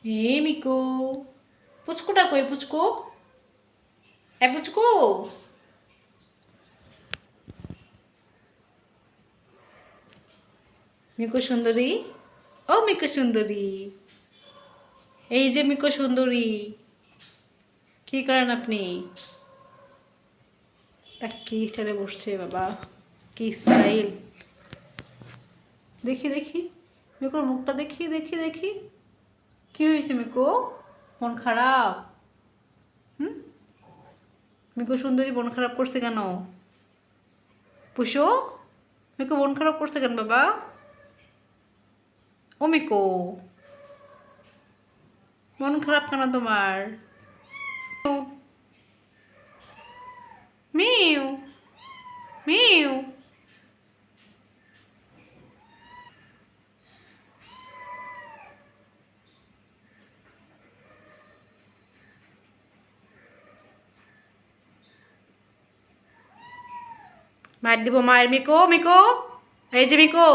Miku পুচকুটা কই পুচকু? পুচকু মিকু সুন্দরী, ও মিকু সুন্দরী, এই যে মিকু সুন্দরী, কি করেন আপনি? তা কি স্টাইলে বসছে বাবা, কি স্টাইল! দেখি দেখি মিকুর মুখটা দেখি দেখি দেখি, কি হয়েছে মিকু? মন খারাপ? হুম, মিকু সুন্দরী মন খারাপ করছে কেন? পুষো, মিকু মন খারাপ করছে কেন বাবা? ও মিকু, মন খারাপ কেন তোমার? Mu mu. মার দিব মায়ের, মিকো মিকো, এই যে মিকো,